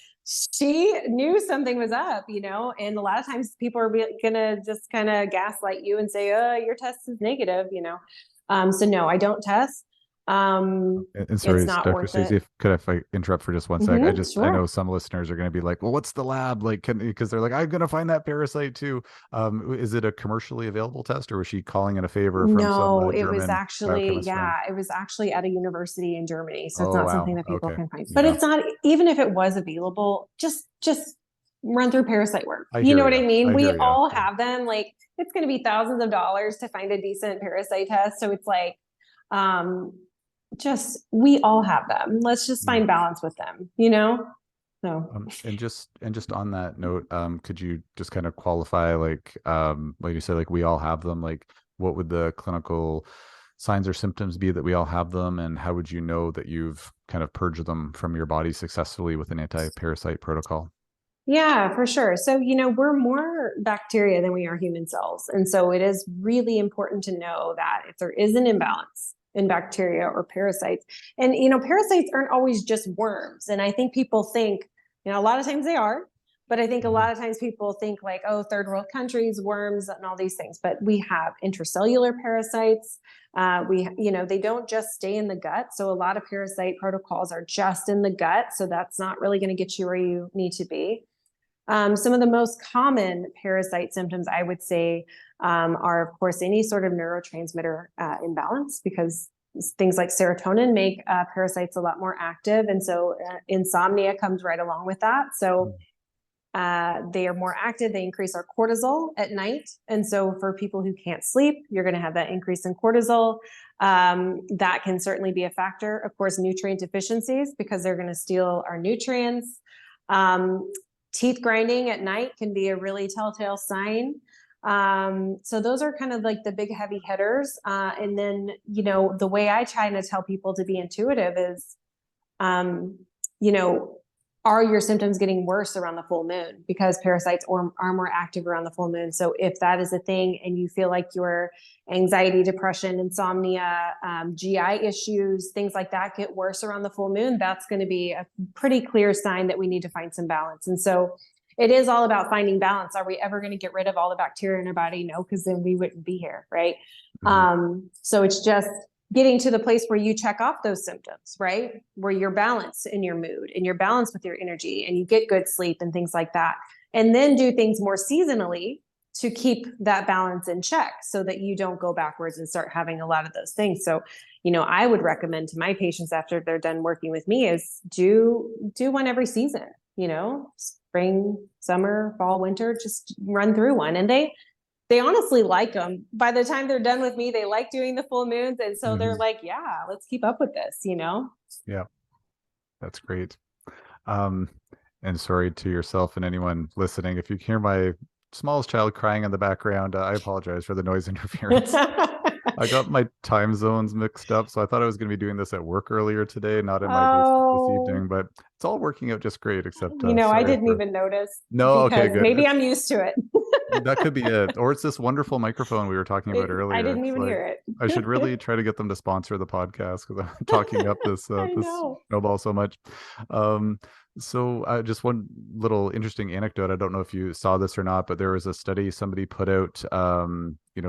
she knew something was up, and a lot of times people are gonna just kind of gaslight you and say, your test is negative, so no, I don't test. And It's sorry, not Dr. worth it. Stacey, if I interrupt for just one sec, I know Sure. some listeners are going to be like, well, what's the lab? Like, because they're like, I'm going to find that parasite too. Is it a commercially available test, or was she calling in a favor from some No, it was German actually, biochemist friend? yeah, it was actually at a university in Germany. So it's Oh, not something wow. that people Okay. can find. But Yeah. it's not, even if it was available, just run through parasite work. I You know hear what I you. mean? I We hear you. all Yeah. have them. Like it's going to be thousands of dollars to find a decent parasite test. So it's like, um, just we all have them. Let's just Mm. find balance with them. So And just on that note, could you just kind of qualify, like you said, like we all have them, like what would the clinical signs or symptoms be that we all have them, and how would you know that you've kind of purged them from your body successfully with an anti-parasite protocol? yeah, for sure. So, we're more bacteria than we are human cells. And so it is really important to know that if there is an imbalance in bacteria or parasites, and, parasites aren't always just worms. And I think people think, a lot of times they are, but I think a Mhm. lot of times people think like, oh, third world countries, worms, and all these things. But we have intracellular parasites. They don't just stay in the gut. So a lot of parasite protocols are just in the gut. So that's not really going to get you where you need to be. Some of the most common parasite symptoms, I would say, are, of course, any sort of neurotransmitter imbalance, because things like serotonin make parasites a lot more active. And so insomnia comes right along with that. So they are more active. They increase our cortisol at night. And so for people who can't sleep, you're going to have that increase in cortisol. That can certainly be a factor. Of course, nutrient deficiencies, because they're going to steal our nutrients. Um, Teeth grinding at night can be a really telltale sign. So those are kind of like the big heavy hitters. And then, the way I try to tell people to be intuitive is, um, you know, are your symptoms getting worse around the full moon? Because parasites are more active around the full moon. So if that is a thing and you feel like your anxiety, depression, insomnia, GI issues, things like that get worse around the full moon, that's going to be a pretty clear sign that we need to find some balance. And so it is all about finding balance. Are we ever going to get rid of all the bacteria in our body? No, because then we wouldn't be here, right? Mhm. So it's just getting to the place where you check off those symptoms, right? Where you're balanced in your mood and you're balanced with your energy and you get good sleep and things like that. And then do things more seasonally to keep that balance in check so that you don't go backwards and start having a lot of those things. So, I would recommend to my patients after they're done working with me is do one every season, spring, summer, fall, winter, just run through one. And they honestly like them. By the time they're done with me, they like doing the full moons. And so they're Mhm. like, yeah, let's keep up with this. Yeah, that's great. Um, and sorry to yourself and anyone listening. If you hear my smallest child crying in the background, I apologize for the noise interference. I got my time zones mixed up, so I thought I was going to be doing this at work earlier today, not in my basement this Oh, evening, but it's all working out just great, except I sorry didn't for... even notice No, okay, because good. maybe I'm used to it. That could be it. Or it's this wonderful microphone we were talking about I earlier. didn't It's even like hear I should it. really try to get them to sponsor the podcast because I'm talking up this I this know. snowball so much. Um, so just one little interesting anecdote. I don't know if you saw this or not, but there was a study somebody put out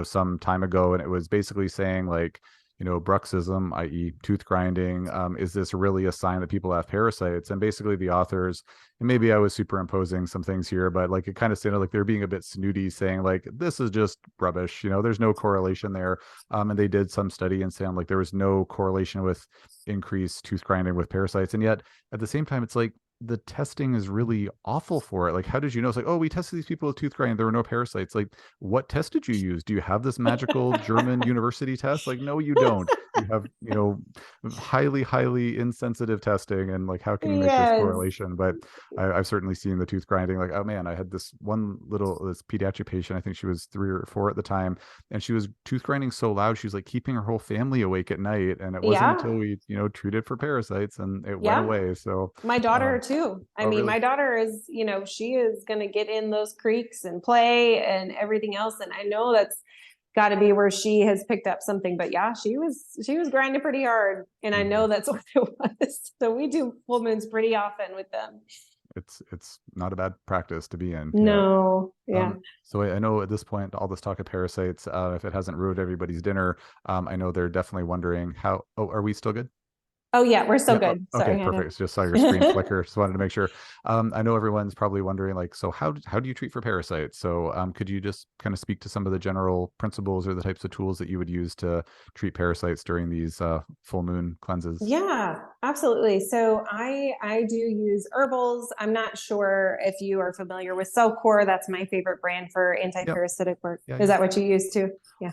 some time ago, and it was basically saying like, bruxism, i.e. tooth grinding, is this really a sign that people have parasites? And basically the authors, and maybe I was superimposing some things here, but like it kind of sounded like they're being a bit snooty, saying like, this is just rubbish, there's no correlation there. And they did some study and saying like there was no correlation with increased tooth grinding with parasites. And yet at the same time, it's like the testing is really awful for it. Like, how did you know? It's like, oh, we tested these people with tooth grinding, there were no parasites. Like, what test did you use? Do you have this magical German university test? Like, no, you don't. You have, highly, highly insensitive testing. And like, how can you make this Yes. correlation? But I've certainly seen the tooth grinding. Like, oh man, I had this this pediatric patient. I think she was 3 or 4 at the time, and she was tooth grinding so loud she was like keeping her whole family awake at night. And it wasn't Yeah. until we, treated for parasites and it went Yeah. away. So, My daughter um, too. I oh mean, really? my daughter is, she is going to get in those creeks and play and everything else. And I know that's got to be where she has picked up something. But yeah, she was grinding pretty hard, and I Mhm. know that's what it was. So we do full moons pretty often with them. It's not a bad practice to be in. Yeah. No, yeah. So I know at this point, all this talk of parasites, if it hasn't ruined everybody's dinner, I know they're definitely wondering how. Oh, are we still good? Oh yeah, we're still Yeah. good. Okay. Sorry, I Perfect. Just saw your screen know. flicker. Just wanted to make sure. I know everyone's probably wondering, like, so how do you treat for parasites? So, could you just kind of speak to some of the general principles or the types of tools that you would use to treat parasites during these full moon cleanses? Yeah, absolutely. So I do use herbals. I'm not sure if you are familiar with Cellcore. That's my favorite brand for Yep. anti-parasitic work. Yeah. Is Yeah. that what you use too? Yeah.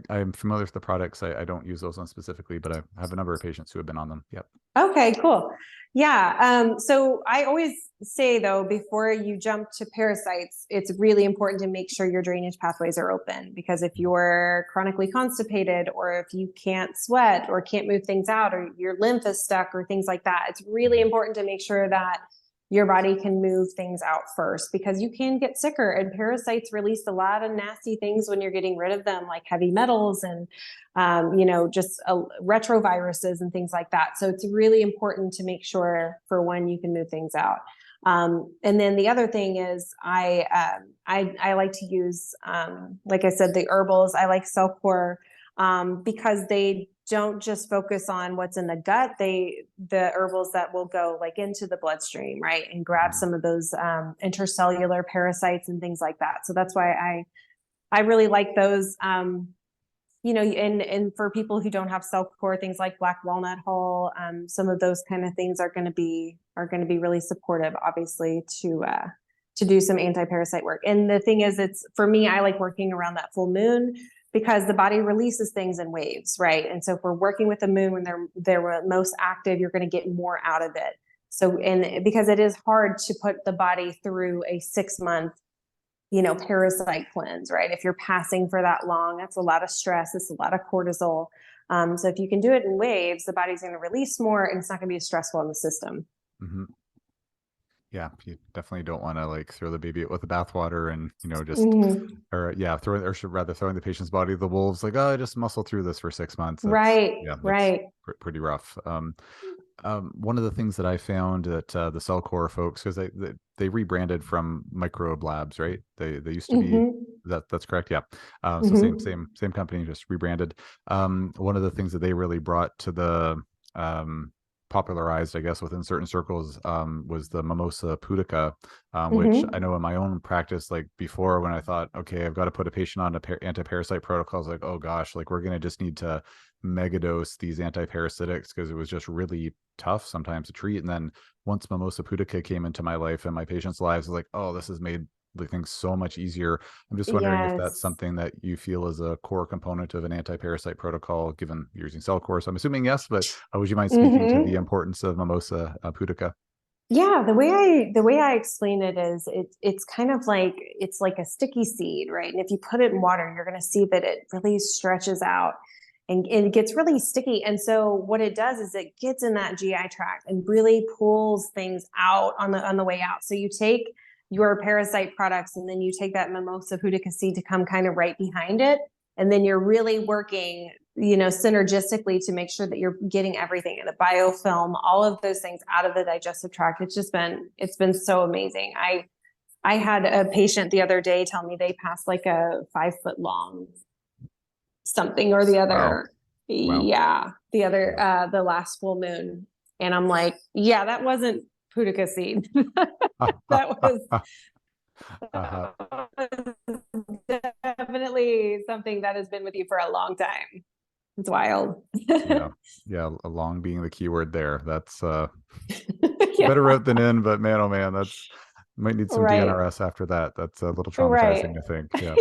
I'm familiar with the products. I don't use those ones specifically, but I have a number of patients who have been on them. Yep. Okay, cool. Yeah. So I always say though, before you jump to parasites, it's really important to make sure your drainage pathways are open, because if you're chronically constipated, or if you can't sweat or can't move things out, or your lymph is stuck or things like that, it's really important to make sure that your body can move things out first, because you can get sicker, and parasites release a lot of nasty things when you're getting rid of them, like heavy metals and just retroviruses and things like that. So it's really important to make sure for when you can move things out. And then the other thing is I like to use, like I said, the herbals. I like Cellcore because they don't just focus on what's in the gut. The herbals that will go like into the bloodstream, right, and grab Mhm. some of those intercellular parasites and things like that. So that's why I really like those. And for people who don't have Cellcore, things like black walnut hull, some of those kind of things are going to be really supportive, obviously, to do some anti-parasite work. And the thing is, it's for me, I like working around that full moon, because the body releases things in waves, right? And so if we're working with the moon when they're most active, you're going to get more out of it. So, and because it is hard to put the body through a 6 month parasite cleanse, right? If you're passing for that long, that's a lot of stress. It's a lot of cortisol. So if you can do it in waves, the body's going to release more, and it's not going to be as stressful on the system. Mhm. Yeah, you definitely don't want to like throw the baby out with the bathwater and just Mhm. or yeah, or should rather throwing the patient's body to the wolves. Like, oh, just muscle through this for 6 months. That's Right, yeah, that's right. pretty rough. One of the things that I found that the Cellcore folks, because they rebranded from Microbe Labs, right? They used to be Hmm. that's correct. Yeah. So same Hmm. same company, just rebranded. One of the things that they really brought to the popularized, I guess, within certain circles, was the Mimosa pudica, which I Hmm. know in my own practice, like before, when I thought, okay, I've got to put a patient on anti-parasite protocols, like, oh gosh, like we're going to just need to megadose these anti-parasitics, because it was just really tough sometimes to treat. And then once Mimosa pudica came into my life and my patients' lives, I was like, oh, this has made the things so much easier. I'm just wondering if that's Yes. something that you feel is a core component of an anti-parasite protocol, given you're using Cellcore. So I'm assuming yes, but would you mind speaking to the Hmm. importance of Mimosa pudica? Yeah, the way I explain it is it's kind of like it's like a sticky seed, right? And if you put it in water, you're going to see that it really stretches out and it gets really sticky. And so what it does is it gets in that GI tract and really pulls things out on the way out. So you take your parasite products and then you take that mimosa pudica seed to come kind of right behind it. And then you're really working, synergistically to make sure that you're getting everything in the biofilm, all of those things out of the digestive tract. It's been so amazing. I had a patient the other day tell me they passed like a 5-foot long something or the other. Wow. Yeah. The last full moon. And I'm like, yeah, that wasn't pudica seed. That was definitely something that has been with you for a long time. It's wild. Yeah. Along being the key word there. That's Yeah. better out than in, but man, oh man, that's might need some Right. DNRS after that. That's a little traumatizing, I think. Yeah.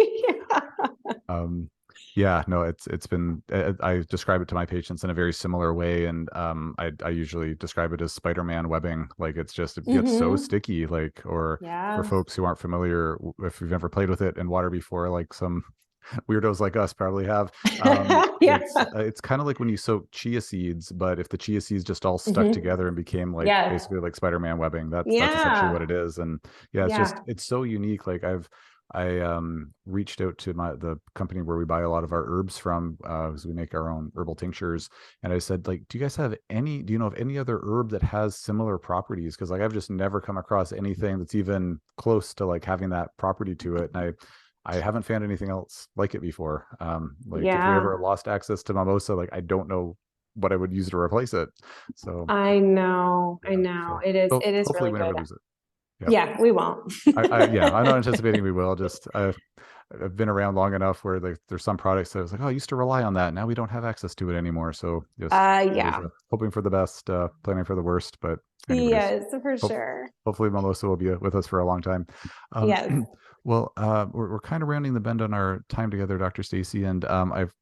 Yeah, no, it's been, I describe it to my patients in a very similar way. And I usually describe it as Spider-Man webbing. Like it gets so sticky, like, or for folks who aren't familiar, if you've never played with it in water before, like some weirdos like us probably have. It's kind of like when you soak chia seeds, but if the chia seeds just all stuck together and became like basically like Spider-Man webbing, that's essentially what it is. And it's so unique. Like I reached out to the company where we buy a lot of our herbs from, because we make our own herbal tinctures. And I said, like, do you know of any other herb that has similar properties? Because like I've just never come across anything that's even close to like having that property to it. And I haven't found anything else like it before. If we ever lost access to mimosa, like I don't know what I would use to replace it. So I know. So it is hopefully really we never good. lose it. Yeah, we won't. I'm not anticipating we will. Just I've been around long enough where there's some products that I was like, oh, I used to rely on that. Now we don't have access to it anymore. So just hoping for the best, planning for the worst. But anyways, yes, for sure. Hopefully mimosa will be with us for a long time. Yes. Well, we're kind of rounding the bend on our time together, Dr. Stacy, and I've,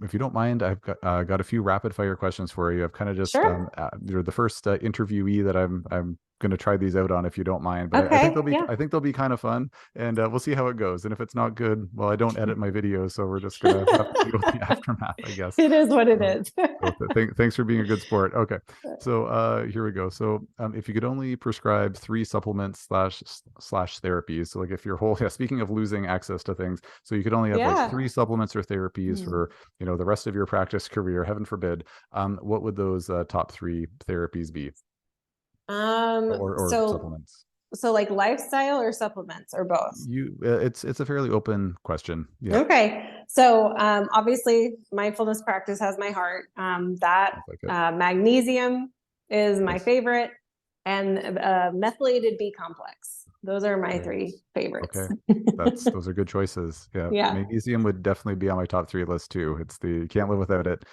if you don't mind, I've got a few rapid fire questions for you. I've kind of just you're the first interviewee that I'm going to try these out on, if you don't mind. But I think they'll be kind of fun, and we'll see how it goes. And if it's not good, well, I don't edit my videos, so we're just gonna have to deal with the aftermath, I guess. It is what it is. Thanks for being a good sport. Okay, so here we go. So if you could only prescribe 3 supplements slash therapies, so like if your whole speaking of losing access to things, so you could only have like 3 supplements or therapies for the rest of your practice career, heaven forbid, what would those top 3 therapies be? Or supplements. So like lifestyle or supplements or both? It's a fairly open question. Yeah. Okay. So obviously mindfulness practice has my heart. Magnesium is my favorite, and methylated B complex. Those are my 3 favorites. Okay. Those are good choices. Yeah. Magnesium would definitely be on my top 3 list too. You can't live without it.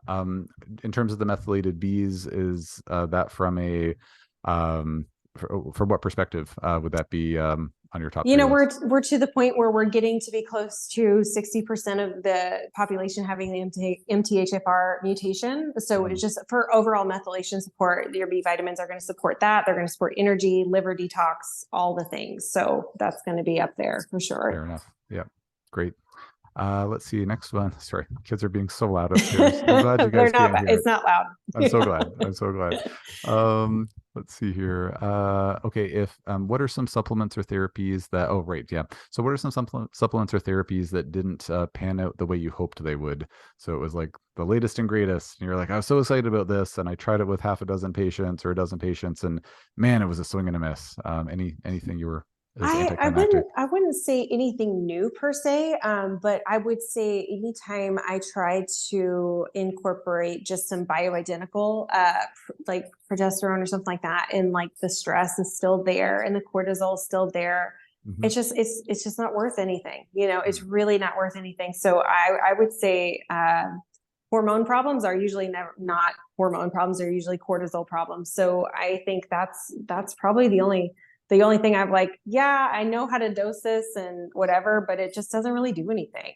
In terms of the methylated Bs, is that from a from what perspective would that be on your top 3 list? We're to the point where we're getting to be close to 60% of the population having the MTHFR mutation. So it's just for overall methylation support, your B vitamins are going to support that. They're going to support energy, liver detox, all the things. So that's going to be up there for sure. Fair enough. Yeah. Great. Let's see. Next one. Sorry, kids are being so loud upstairs. I'm glad you guys can't hear it. It's not loud. I'm so glad. I'm so glad. Let's see here. Okay. If what are some supplements or therapies that? Oh, right. Yeah. So, what are some supplements or therapies that didn't pan out the way you hoped they would? So it was like the latest and greatest, and you're like, I was so excited about this, and I tried it with half a dozen patients or a dozen patients, and man, it was a swing and a miss. Anything you were? I wouldn't say anything new per se, but I would say anytime I try to incorporate just some bioidentical, like progesterone or something like that, and like the stress is still there and the cortisol is still there, it's just not worth anything. It's really not worth anything. So I would say hormone problems are usually not hormone problems; they're usually cortisol problems. So I think that's probably the only thing I'm like, I know how to dose this and whatever, but it just doesn't really do anything.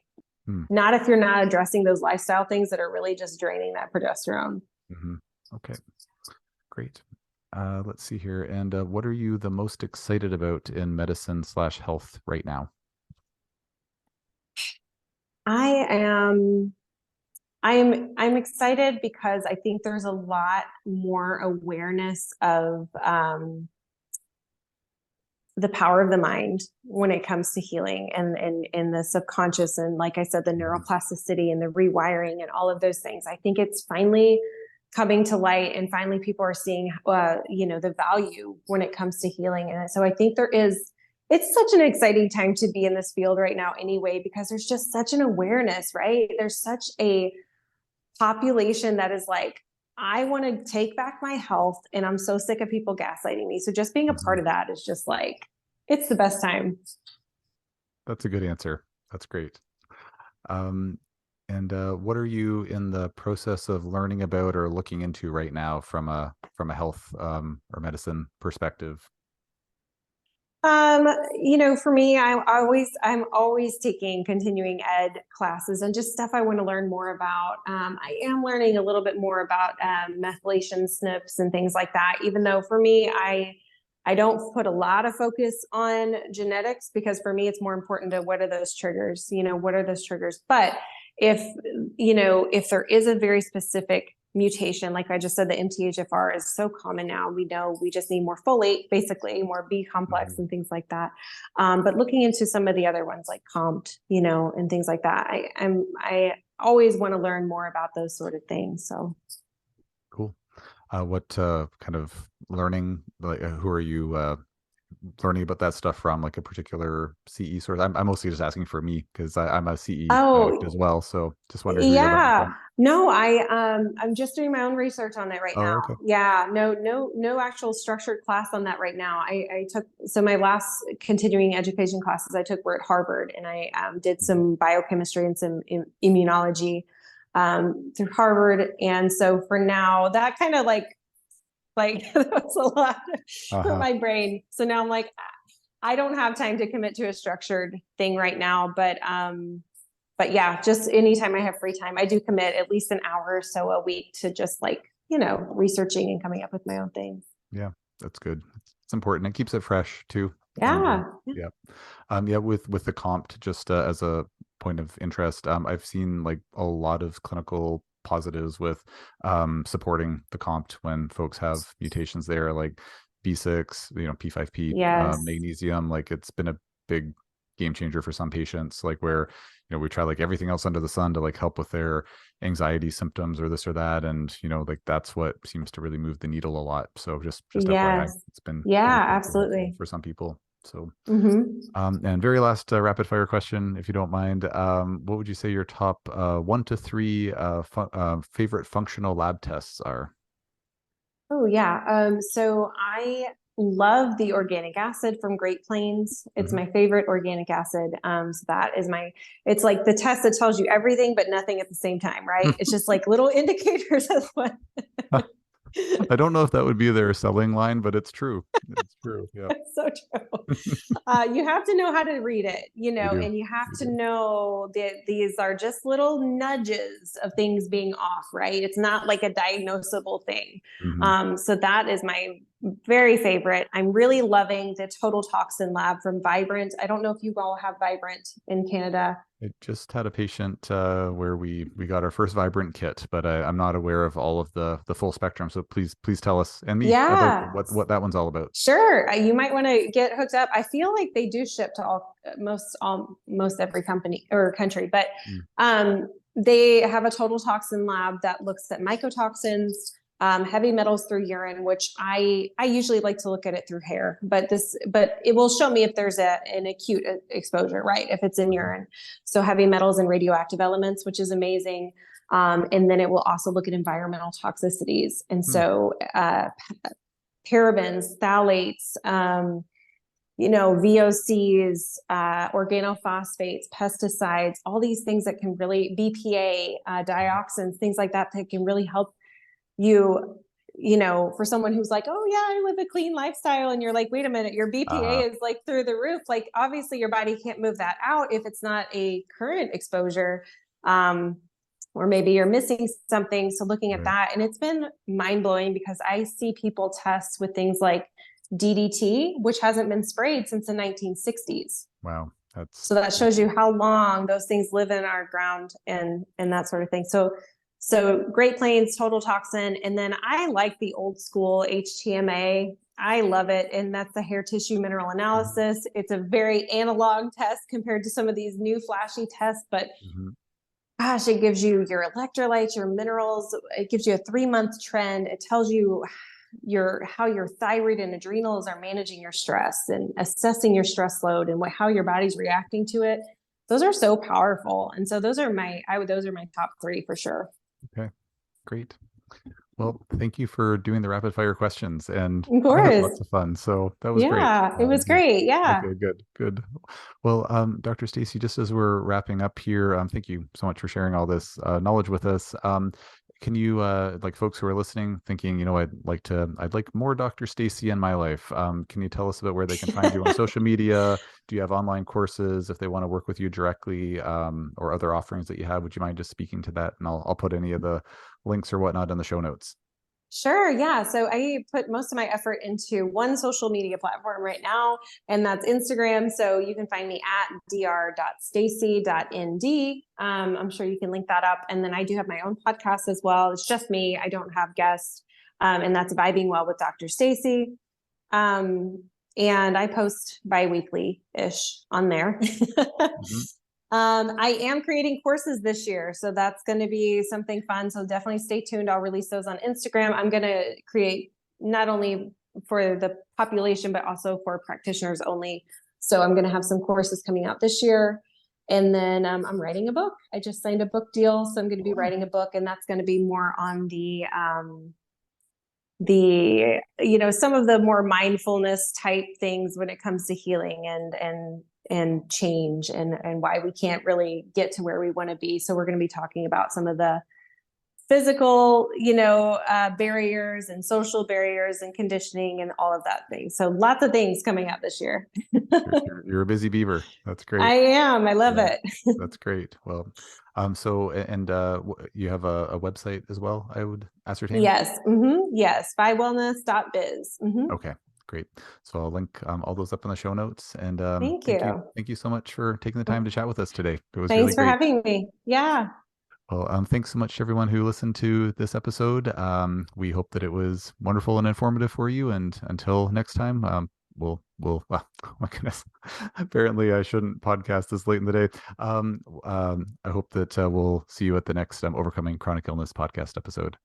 Not if you're not addressing those lifestyle things that are really just draining that progesterone. Okay, great. Let's see here. And what are you the most excited about in medicine slash health right now? I am I'm excited because I think there's a lot more awareness of the power of the mind when it comes to healing and the subconscious, and like I said, the Mhm. neuroplasticity and the rewiring and all of those things. I think it's finally coming to light, and finally people are seeing the value when it comes to healing. And so I think it's such an exciting time to be in this field right now anyway, because there's just such an awareness, right? There's such a population that is like, I want to take back my health, and I'm so sick of people gaslighting me. So just being a part Mhm. of that is just like, it's the best time. That's a good answer. That's great. Um, and what are you in the process of learning about or looking into right now from a health or medicine perspective? Um, for me, I'm always taking continuing ed classes and just stuff I want to learn more about. I am learning a little bit more about methylation SNPs and things like that, even though for me, I don't put a lot of focus on genetics, because for me, it's more important to what are those triggers, what are those triggers. But if, if there is a very specific mutation, like I just said, the MTHFR is so common now. We know we just need more folate, basically, more B complex Mhm. and things like that. But looking into some of the other ones like COMT, and things like that, I always want to learn more about those sort of things. So Cool. What kind of learning, like, who are you learning about that stuff from, like a particular CE source? I'm mostly just asking for me because I'm a CE addict as oh, well. So just wondering who you're learning yeah. from. No, I'm just doing my own research on it right Oh, now. okay. Yeah, no actual structured class on that right now. I took, so my last continuing education classes I took were at Harvard, and I did Mhm. some biochemistry and some immunology through Harvard. And so for now, that kind of like that was a lot for Uh-huh. my brain. So now I'm like, I don't have time to commit to a structured thing right now, but yeah, just anytime I have free time, I do commit at least an hour or so a week to just like, researching and coming up with my own things. Yeah, that's good. It's important. It keeps it fresh too. And Yeah. yeah. Yeah, with the comp, just as a point of interest, I've seen like a lot of clinical positives with supporting the comp when folks have mutations there, like B6, P5P, Yes. magnesium. Like it's been a big game changer for some patients, like where we try like everything else under the sun to like help with their anxiety symptoms or this or that, and like that's what seems to really move the needle a lot. So just FYI, Yes. it's been really Yeah, clinically helpful absolutely. for some people. So Hmm. and very last rapid fire question, if you don't mind, what would you say your top 1 to 3 favorite functional lab tests are? Oh yeah. So I love the organic acid from Great Plains. It's Hmm. my favorite organic acid. So that is it's like the test that tells you everything but nothing at the same time, right? It's just like little indicators of what. I don't know if that would be their selling line, but it's true. It's true. Yeah, It's so true. You have to know how to read it, you do. and you have You to do. know that these are just little nudges of things being off, right? It's not like a diagnosable thing. Hmm. So that is my very favorite. I'm really loving the Total Toxin Lab from Vibrant. I don't know if you all have Vibrant in Canada. I just had a patient where we got our first Vibrant kit, but I'm not aware of all of the full spectrum. So please tell us and me about Yeah. what that one's all about. Sure, you might want to get hooked up. I feel like they do ship to most every company or country, but Mm. they have a total toxin lab that looks at mycotoxins, heavy metals through urine, which I usually like to look at it through hair, but it will show me if there's an acute exposure, right? If it's in Mhm. urine, so heavy metals and radioactive elements, which is amazing. And then it will also look at environmental toxicities, and Mm. so parabens, phthalates, VOCs, organophosphates, pesticides, all these things that can really, BPA, dioxins, things like that, that can really help you, for someone who's like, oh yeah, I live a clean lifestyle. And you're like, wait a minute, your BPA Uh-huh. is like through the roof. Like obviously your body can't move that out if it's not a current exposure. Um, or maybe you're missing something. So looking at Right. that, and it's been mind blowing because I see people test with things like DDT, which hasn't been sprayed since the 1960s. Wow. That's So that shows you how long those things live in our ground and that sort of thing. So Great Plains total toxin, and then I like the old school HTMA. I love it, and that's the hair tissue mineral analysis. It's a very analog test compared to some of these new flashy tests, but Mhm. gosh, it gives you your electrolytes, your minerals. It gives you a 3-month trend. It tells you how your thyroid and adrenals are managing your stress and assessing your stress load and how your body's reacting to it. Those are so powerful. And so those are those are my top 3 for sure. Okay. Great. Well, thank you for doing the rapid fire questions, and Of I had course. lots of fun, so that was great. Yeah, it was Yeah. great. Yeah. Okay, good, good. Well, Dr. Stacy, just as we're wrapping up here, thank you so much for sharing all this knowledge with us. Can you, like folks who are listening, thinking, I'd like more Dr. Stacy in my life. Can you tell us about where they can find you on social media? Do you have online courses if they want to work with you directly, or other offerings that you have? Would you mind just speaking to that? And I'll put any of the links or whatnot in the show notes. Sure. Yeah. So I put most of my effort into one social media platform right now, and that's Instagram. So you can find me at dr.stacy.nd. I'm sure you can link that up. And then I do have my own podcast as well. It's just me. I don't have guests. And that's Vibing Well with Dr. Stacy. And I post bi-weekly-ish on there. Mhm. I am creating courses this year, so that's going to be something fun. So definitely stay tuned. I'll release those on Instagram. I'm going to create not only for the population, but also for practitioners only. So I'm going to have some courses coming out this year. And then I'm writing a book. I just signed a book deal. So I'm going to be writing a book, and that's going to be more on some of the more mindfulness type things when it comes to healing and change and why we can't really get to where we want to be. So we're going to be talking about some of the physical barriers and social barriers and conditioning and all of that thing. So lots of things coming out this year. You're a busy beaver. That's I great. am. I love Yeah, it. that's great. Well, you have a website as well, I would ascertain. Yes. Yes. Bywellness.biz. Okay, great. So I'll link all those up in the show notes. And Thank you. thank you so much for taking the time to chat with us today. It was really Thanks for great. having me. Yeah. Well, thanks so much to everyone who listened to this episode. We hope that it was wonderful and informative for you. And until next time, well, oh my goodness. Apparently, I shouldn't podcast this late in the day. I hope that we'll see you at the next Overcoming Chronic Illness podcast episode.